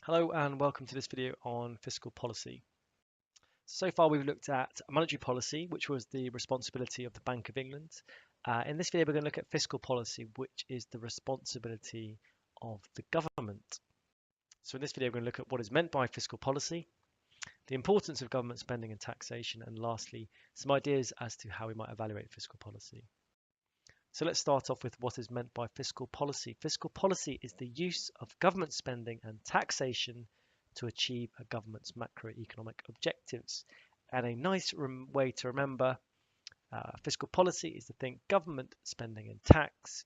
Hello and welcome to this video on fiscal policy. So far we've looked at monetary policy, which was the responsibility of the Bank of England. In this video we're going to look at fiscal policy, which is the responsibility of the government. So in this video we're going to look at what is meant by fiscal policy, the importance of government spending and taxation, and lastly some ideas as to how we might evaluate fiscal policy. So let's start off with what is meant by fiscal policy. Fiscal policy is the use of government spending and taxation to achieve a government's macroeconomic objectives. And a nice way to remember fiscal policy is to think government spending and tax,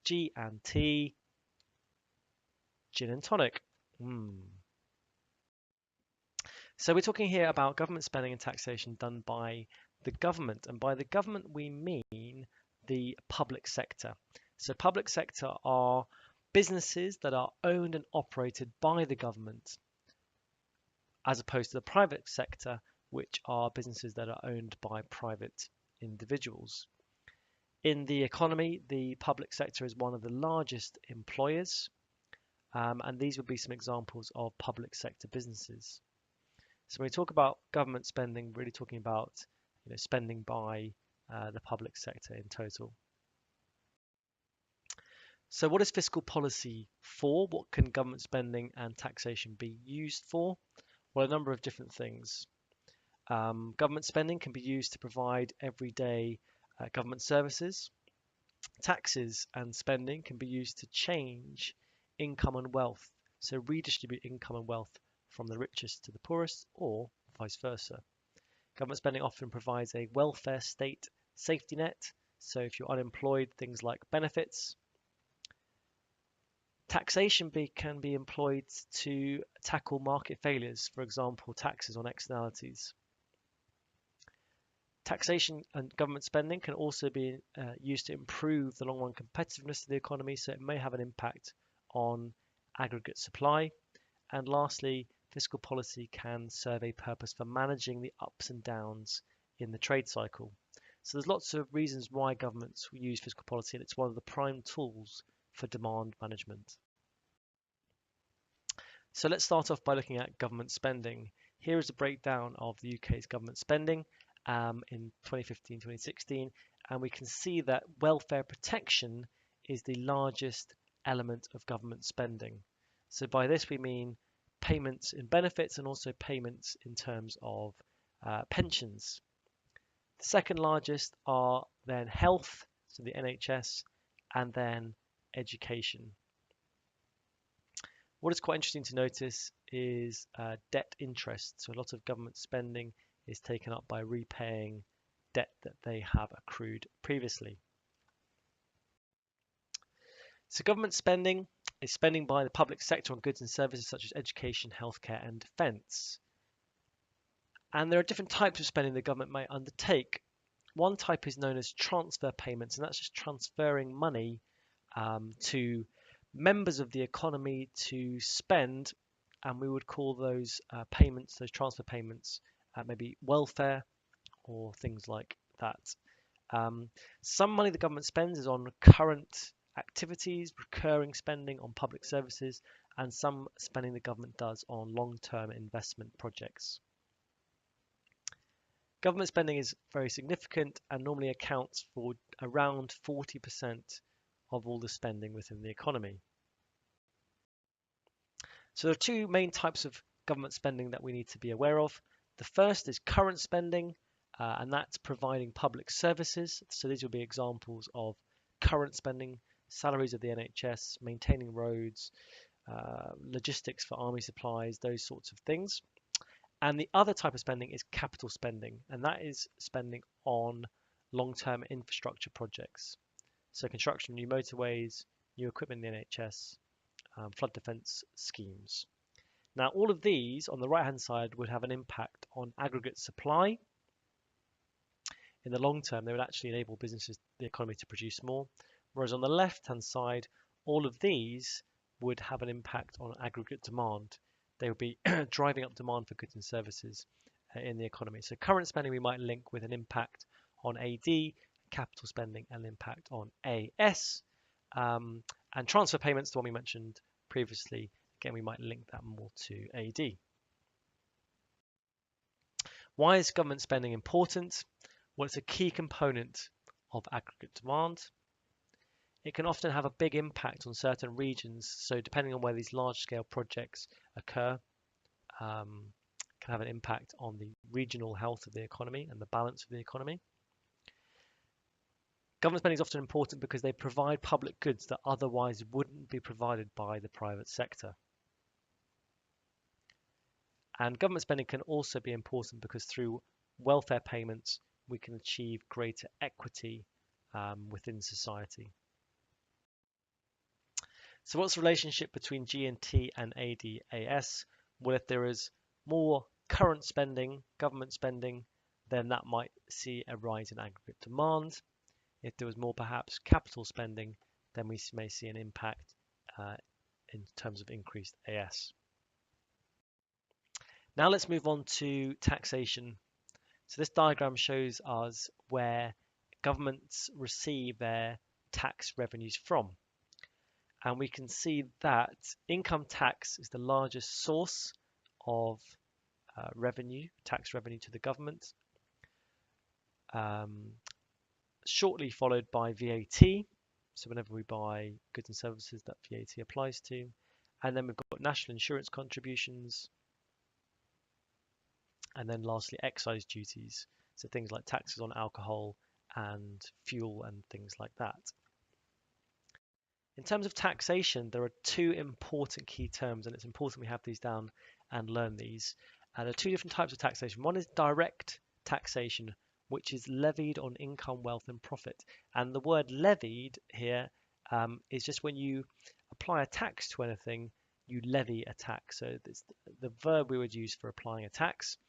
G&T, gin and tonic. So we're talking here about government spending and taxation done by the government. And by the government we mean the public sector. So public sector are businesses that are owned and operated by the government, as opposed to the private sector, which are businesses that are owned by private individuals. In the economy, the public sector is one of the largest employers, and these would be some examples of public sector businesses. So when we talk about government spending, we're really talking about spending by the public sector in total. So what is fiscal policy for? What can government spending and taxation be used for? Well, a number of different things. Government spending can be used to provide everyday government services. Taxes and spending can be used to change income and wealth, so redistribute income and wealth from the richest to the poorest, or vice versa. Government spending often provides a welfare state safety net, so if you're unemployed, things like benefits. Taxation can be employed to tackle market failures, for example, taxes on externalities. Taxation and government spending can also be used to improve the long-run competitiveness of the economy, so it may have an impact on aggregate supply. And lastly, fiscal policy can serve a purpose for managing the ups and downs in the trade cycle. So there's lots of reasons why governments use fiscal policy, and it's one of the prime tools for demand management. So let's start off by looking at government spending. Here is a breakdown of the UK's government spending in 2015-2016, and we can see that welfare protection is the largest element of government spending. So by this we mean payments in benefits and also payments in terms of pensions. The second largest are then health, so the NHS, and then education. What is quite interesting to notice is debt interest. So a lot of government spending is taken up by repaying debt that they have accrued previously. So government spending is spending by the public sector on goods and services such as education, healthcare, and defence. And there are different types of spending the government may undertake. One type is known as transfer payments, and that's just transferring money to members of the economy to spend, and we would call those payments, those transfer payments, maybe welfare or things like that. Some money the government spends is on current activities, recurring spending on public services, and some spending the government does on long-term investment projects. Government spending is very significant and normally accounts for around 40% of all the spending within the economy. So there are two main types of government spending that we need to be aware of. The first is current spending, and that's providing public services. So these will be examples of current spending: salaries of the NHS, maintaining roads, logistics for army supplies, those sorts of things. And the other type of spending is capital spending, and that is spending on long-term infrastructure projects. So construction of new motorways, new equipment in the NHS, flood defence schemes. Now all of these on the right-hand side would have an impact on aggregate supply. In the long term, they would actually enable businesses, the economy, to produce more. Whereas on the left-hand side, all of these would have an impact on aggregate demand. They would be driving up demand for goods and services in the economy. So current spending we might link with an impact on AD, capital spending an impact on AS, and transfer payments, the one we mentioned previously, Again, we might link that more to AD. Why is government spending important? Well, it's a key component of aggregate demand. It can often have a big impact on certain regions, so depending on where these large-scale projects occur, can have an impact on the regional health of the economy and the balance of the economy. Government spending is often important because they provide public goods that otherwise wouldn't be provided by the private sector. And government spending can also be important because through welfare payments, we can achieve greater equity within society. So what's the relationship between G+T and ADAS? Well, if there is more current spending, government spending, then that might see a rise in aggregate demand. If there was more perhaps capital spending, then we may see an impact in terms of increased AS. Now let's move on to taxation. So this diagram shows us where governments receive their tax revenues from. And we can see that income tax is the largest source of revenue, tax revenue to the government. Shortly followed by VAT. So whenever we buy goods and services, that VAT applies to. And then we've got national insurance contributions. And then lastly, excise duties. So things like taxes on alcohol and fuel and things like that. In terms of taxation, there are two important key terms, and it's important we have these down and learn these. There are two different types of taxation. One is direct taxation, which is levied on income, wealth, and profit. And the word levied here is just when you apply a tax to anything, you levy a tax. So it's the verb we would use for applying a tax.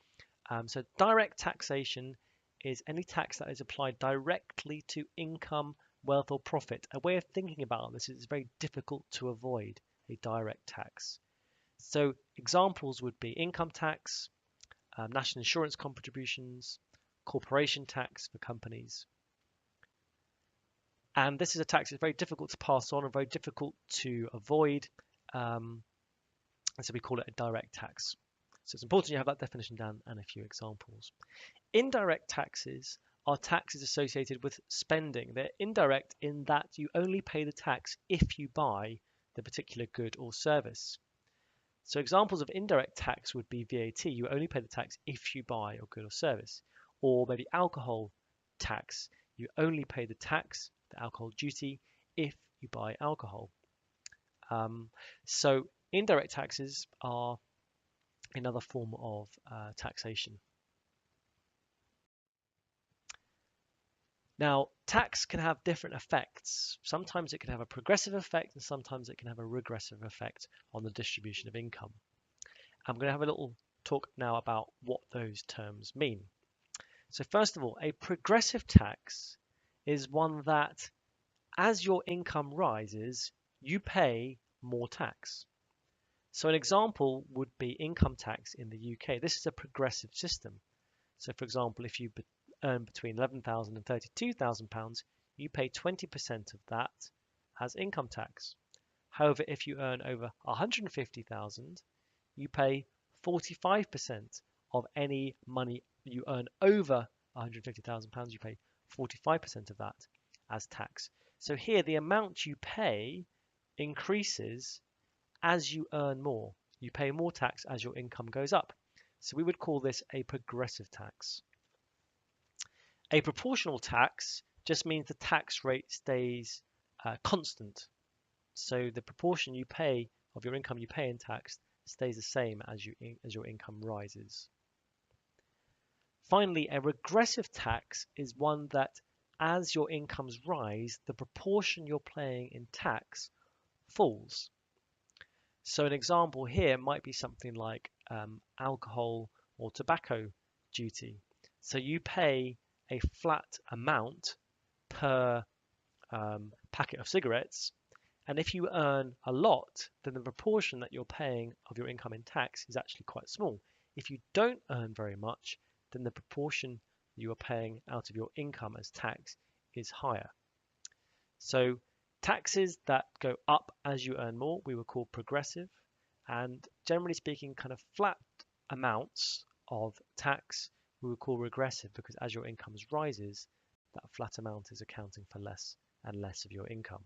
So direct taxation is any tax that is applied directly to income, wealth, or profit. A way of thinking about this is it's very difficult to avoid a direct tax. So examples would be income tax, national insurance contributions, corporation tax for companies. And this is a tax that's very difficult to pass on and very difficult to avoid. And so we call it a direct tax. So it's important you have that definition down and a few examples. Indirect taxes are taxes associated with spending. They're indirect in that you only pay the tax if you buy the particular good or service. So examples of indirect tax would be VAT. You only pay the tax if you buy a good or service. Or maybe alcohol tax. You only pay the tax, the alcohol duty, if you buy alcohol. So indirect taxes are another form of taxation. Now, tax can have different effects. Sometimes it can have a progressive effect and sometimes it can have a regressive effect on the distribution of income. I'm going to have a little talk now about what those terms mean. So first of all, a progressive tax is one that as your income rises, you pay more tax. So an example would be income tax in the UK. This is a progressive system. So for example, if you earn between £11,000 and £32,000, you pay 20% of that as income tax. However, if you earn over £150,000, you pay 45% of any money you earn over £150,000, you pay 45% of that as tax. So here, the amount you pay increases as you earn more. You pay more tax as your income goes up. So we would call this a progressive tax. A proportional tax just means the tax rate stays constant. So the proportion you pay of your income you pay in tax stays the same as your income rises. Finally, a regressive tax is one that as your incomes rise, the proportion you're paying in tax falls. So an example here might be something like alcohol or tobacco duty. So you pay a flat amount per packet of cigarettes, and if you earn a lot, then the proportion that you're paying of your income in tax is actually quite small. If you don't earn very much, then the proportion you are paying out of your income as tax is higher. So taxes that go up as you earn more, we will call progressive, And generally speaking, kind of flat amounts of tax we would call regressive, because as your income rises, that flat amount is accounting for less and less of your income.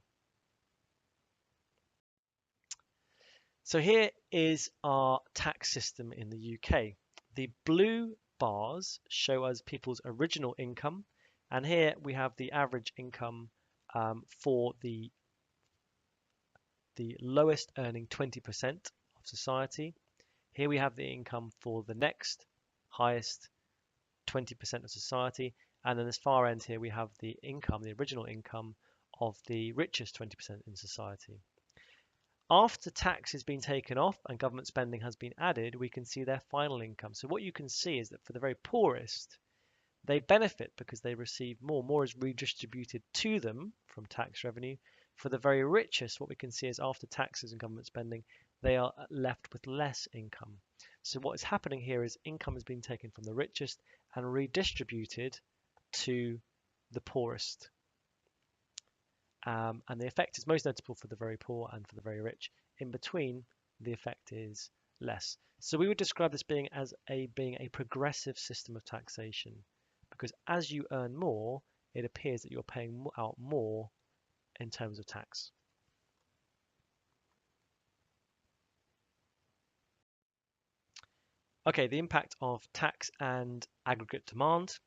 So here is our tax system in the UK. The blue bars show us people's original income, and here we have the average income for the lowest earning 20% of society. Here we have the income for the next highest 20% of society, and then this far end here we have the income, the original income of the richest 20% in society. After tax has been taken off and government spending has been added, we can see their final income. So what you can see is that for the very poorest, they benefit because they receive more. More is redistributed to them from tax revenue. For the very richest, what we can see is after taxes and government spending, they are left with less income. So what is happening here is income is being taken from the richest and redistributed to the poorest. And the effect is most notable for the very poor and for the very rich. In between, the effect is less. So we would describe this being a progressive system of taxation, because as you earn more, it appears that you're paying out more in terms of tax. Okay, the impact of tax and aggregate demand.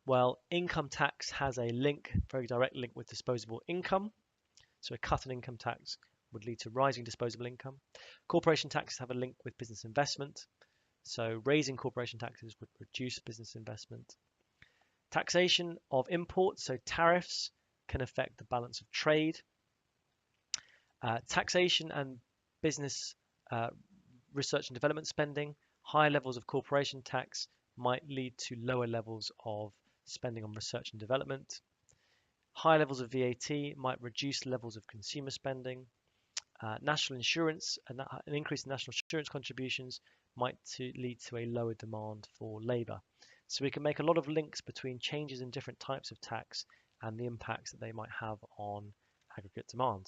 Well, income tax has a link, very direct link with disposable income. So a cut in income tax would lead to rising disposable income. Corporation taxes have a link with business investment. So raising corporation taxes would reduce business investment. Taxation of imports, so tariffs, can affect the balance of trade. Taxation and business research and development spending, higher levels of corporation tax might lead to lower levels of spending on research and development. High levels of VAT might reduce levels of consumer spending. National insurance, an increase in national insurance contributions might lead to a lower demand for labour. So we can make a lot of links between changes in different types of tax and the impacts that they might have on aggregate demand.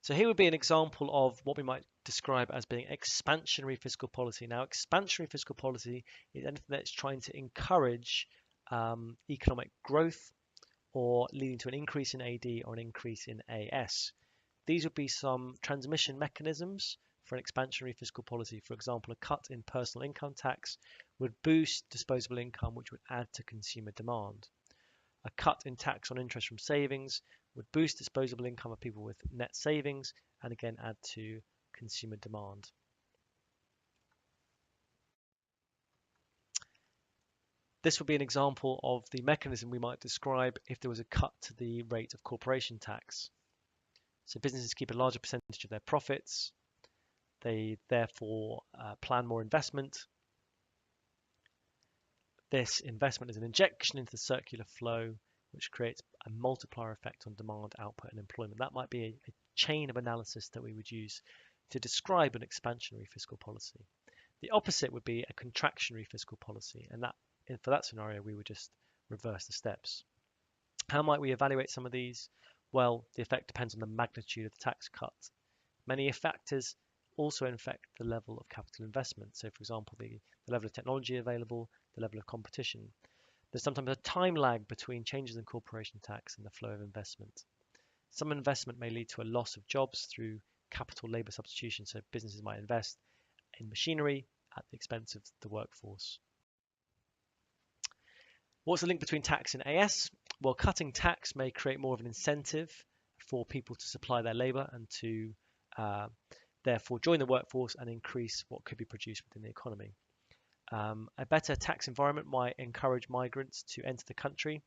So here would be an example of what we might describe as being expansionary fiscal policy. Now, expansionary fiscal policy is anything that's trying to encourage economic growth or leading to an increase in AD or an increase in AS. These would be some transmission mechanisms for an expansionary fiscal policy. For example, a cut in personal income tax would boost disposable income, which would add to consumer demand. A cut in tax on interest from savings would boost disposable income of people with net savings and again add to consumer demand. This would be an example of the mechanism we might describe if there was a cut to the rate of corporation tax. So businesses keep a larger percentage of their profits. They therefore plan more investment. This investment is an injection into the circular flow, which creates a multiplier effect on demand, output, and employment. That might be a chain of analysis that we would use to describe an expansionary fiscal policy. The opposite would be a contractionary fiscal policy, and for that scenario, we would just reverse the steps. How might we evaluate some of these? Well, the effect depends on the magnitude of the tax cut. Many factors also affect the level of capital investment. So, for example, the level of technology available, the level of competition. There's sometimes a time lag between changes in corporation tax and the flow of investment. Some investment may lead to a loss of jobs through capital labor substitution, so businesses might invest in machinery at the expense of the workforce. What's the link between tax and AS? Well, cutting tax may create more of an incentive for people to supply their labor and to therefore join the workforce and increase what could be produced within the economy. A better tax environment might encourage migrants to enter the country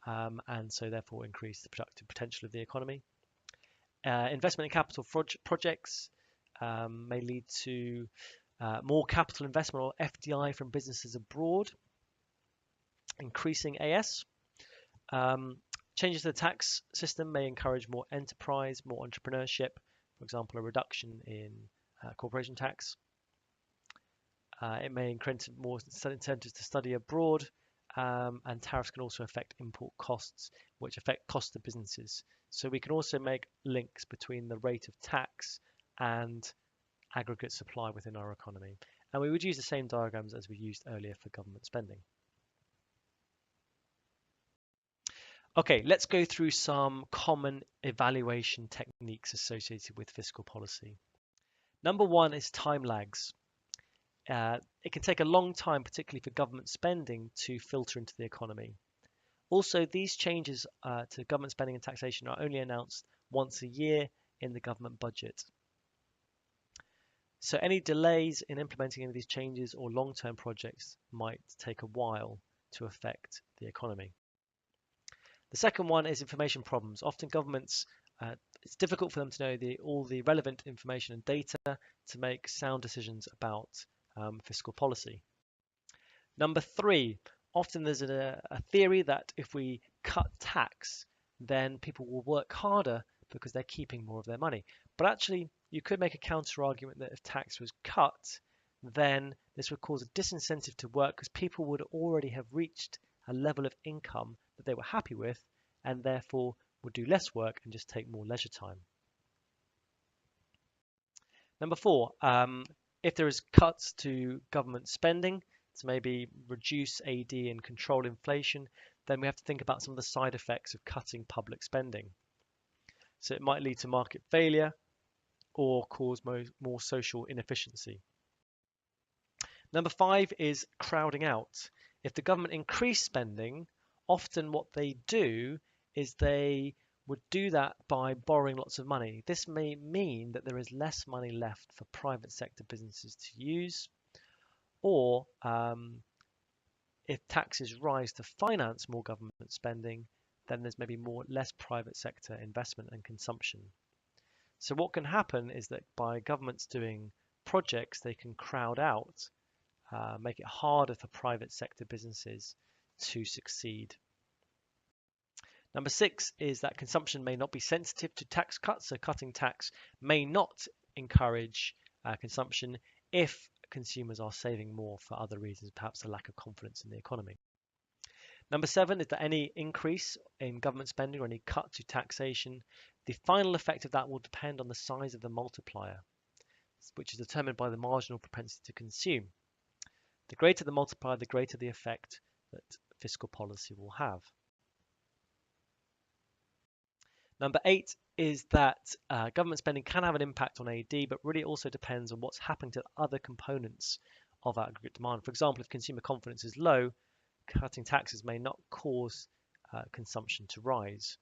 and so therefore increase the productive potential of the economy. Investment in capital projects may lead to more capital investment or FDI from businesses abroad, increasing AS. Changes to the tax system may encourage more enterprise, more entrepreneurship, for example, a reduction in corporation tax. It may encourage more incentives to study abroad, and tariffs can also affect import costs, which affect cost of businesses. So we can also make links between the rate of tax and aggregate supply within our economy. And we would use the same diagrams as we used earlier for government spending. Okay, let's go through some common evaluation techniques associated with fiscal policy. Number one is time lags. It can take a long time, particularly for government spending, to filter into the economy. Also, these changes to government spending and taxation are only announced once a year in the government budget. So any delays in implementing any of these changes or long-term projects might take a while to affect the economy. The second one is information problems. Often governments, it's difficult for them to know all the relevant information and data to make sound decisions about fiscal policy. Number three, often there's a theory that if we cut tax, then people will work harder because they're keeping more of their money. But actually, you could make a counter argument that if tax was cut, then this would cause a disincentive to work because people would already have reached a level of income that they were happy with and therefore would do less work and just take more leisure time. Number four, if there is cuts to government spending to maybe reduce AD and control inflation, then we have to think about some of the side effects of cutting public spending. So it might lead to market failure or cause more social inefficiency. Number five is crowding out. If the government increase spending, often what they do is they would do that by borrowing lots of money. This may mean that there is less money left for private sector businesses to use, or if taxes rise to finance more government spending, then there's maybe less private sector investment and consumption. So what can happen is that by governments doing projects, they can crowd out, make it harder for private sector businesses to succeed. Number six is that consumption may not be sensitive to tax cuts, so cutting tax may not encourage consumption if consumers are saving more for other reasons, perhaps a lack of confidence in the economy. Number seven is that any increase in government spending or any cut to taxation, the final effect of that will depend on the size of the multiplier, which is determined by the marginal propensity to consume. The greater the multiplier, the greater the effect that fiscal policy will have. Number eight is that government spending can have an impact on AD, but really also depends on what's happening to other components of aggregate demand. For example, if consumer confidence is low, cutting taxes may not cause consumption to rise.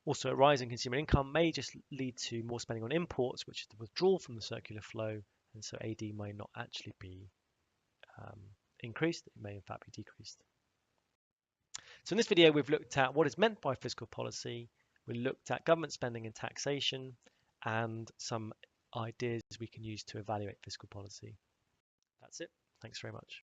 Also, a rise in consumer income may just lead to more spending on imports, which is the withdrawal from the circular flow, and so AD may not actually be increased, it may in fact be decreased. So in this video, we've looked at what is meant by fiscal policy, we looked at government spending and taxation, and some ideas we can use to evaluate fiscal policy. That's it. Thanks very much.